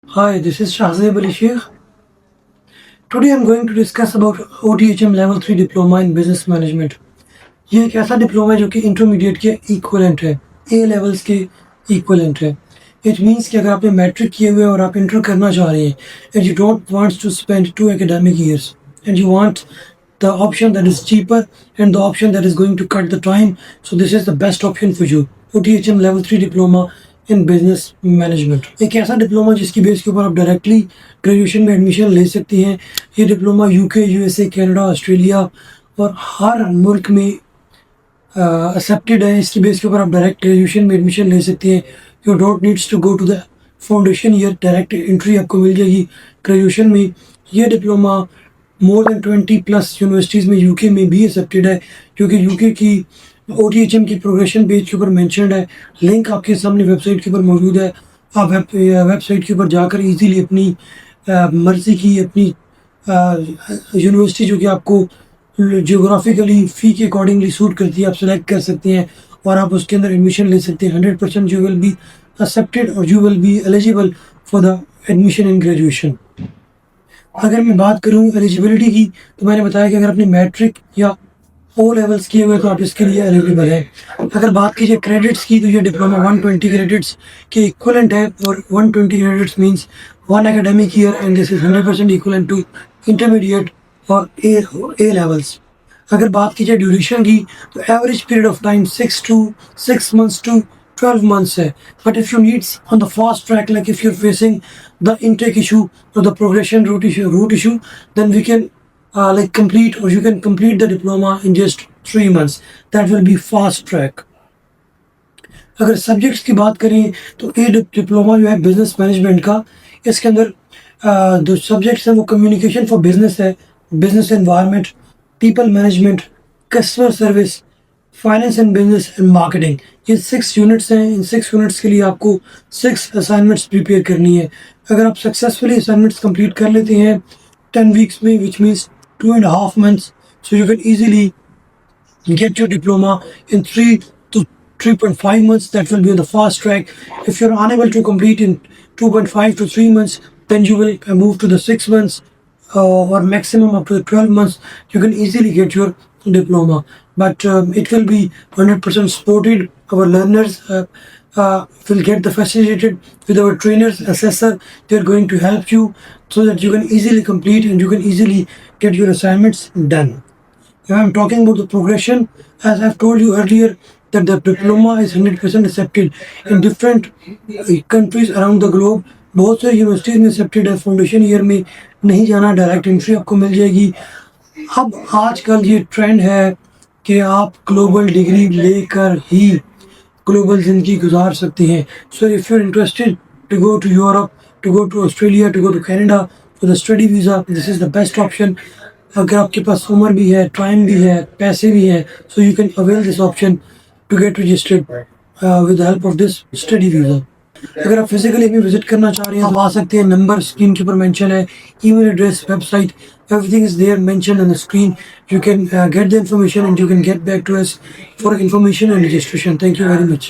Hi, this is Shahzeb Ali Sheikh. Today I'm going to discuss about OTHM Level 3 Diploma in Business Management. ये एक ऐसा diploma है जो कि intermediate के इक्वलेंट है, ए लेवल्स के इक्वलेंट है. इट मीन्स कि अगर आपने मैट्रिक किए हुए और आप इंटर करना चाह रहे हैं and you don't want to spend 2 academic years and you want the option that is cheaper and the option that is going to cut the time, so this is the best option for you. OTHM Level 3 Diploma in business management एक ऐसा diploma जिसकी base के ऊपर आप directly graduation में admission ले सकती हैं. ये diploma UK, USA, Canada, Australia और हर मुल्क में एक्सेप्टेड है. इसकी बेस के ऊपर आप डायरेक्ट ग्रेजुएशन में एडमिशन ले सकती हैं. You don't needs to go to the foundation year, direct entry आपको मिल जाएगी ग्रेजुएशन में. ये डिप्लोमा मोर देन 20+ यूनिवर्सिटीज़ में यूके में भी एक्सेप्टेड है, क्योंकि यूके की OTHM की प्रोग्रेशन पेज के ऊपर मेंशनड है. लिंक आपके सामने वेबसाइट के ऊपर मौजूद है. आप वेबसाइट के ऊपर जाकर इजीली अपनी मर्ज़ी की अपनी यूनिवर्सिटी जो कि आपको जियोग्राफिकली फ़ी के अकॉर्डिंगली सूट करती है, आप सेलेक्ट कर सकते हैं और आप उसके अंदर एडमिशन ले सकते हैं. 100% यू विल बी एक्सेप्टेड और you will be eligible for the admission in graduation. अगर मैं बात करूं एलिजिबिलिटी की, तो मैंने बताया कि अगर आपने मैट्रिक या ओ लेवल्स किए हुए तो आप इसके लिए एलिजिबल है. अगर बात कीजिए क्रेडिट्स की, तो ये डिप्लोमा 120 क्रेडिट्स के इक्वलेंट है और 120 credits means 1 academic year and this is 100% equivalent to intermediate और ए लेवल्स. अगर बात कीजिए ड्यूरेशन की, तो average period of time 6 months to 12 months है. But if you need on the fast track, like if you're facing the intake issue or the progression route issue, then we can complete, or you can complete the diploma in just 3 months. That will be fast track. अगर subjects की बात करें तो ये diploma जो है business management का, इसके अंदर जो सब्जेक्ट्स हैं वो कम्युनिकेशन फॉर बिजनेस है, business environment, people management, customer service, finance and business and marketing. ये 6 यूनिट्स हैं. इन 6 यूनिट्स के लिए आपको 6 असाइनमेंट्स प्रिपेयर करनी है. अगर आप सक्सेसफुली असाइनमेंट्स कंप्लीट कर लेते हैं 10 weeks में, which means 2.5 months, so you can easily get your diploma in 3 to 3.5 months. That will be on the fast track. If you're unable to complete in 2.5 to 3 months, then you will move to the 6 months or maximum up to the 12 months. You can easily get your diploma, but it will be 100% supported. Our learners will get the facilitated with our trainers, assessor. They're going to help you so that you can easily complete and you can easily get your assignments done. If I'm talking about the progression, as I've told you earlier, that the diploma is 100% accepted in different countries around the globe. बहुत से universities में accepted है. Foundation year में नहीं जाना, direct entry आपको मिल जाएगी. अब आजकल ये ट्रेंड है कि आप ग्लोबल डिग्री लेकर ही ग्लोबल ज़िंदगी गुजार सकते हैं. So if you are interested to go to Europe, to go to Australia, to go to Canada for the study visa, this is the best option. अगर आपके पास उम्र भी है, टाइम भी है, पैसे भी हैं, so you can avail this option to get registered with the help of this study visa. अगर आप फिजिकली भी विजिट करना चाह रहे हैं तो आ सकते हैं. नंबर स्क्रीन के ऊपर मेंशन है, email address, website, everything is there mentioned on the screen. You can get the information and you can get back to us for information and registration. Thank you very much.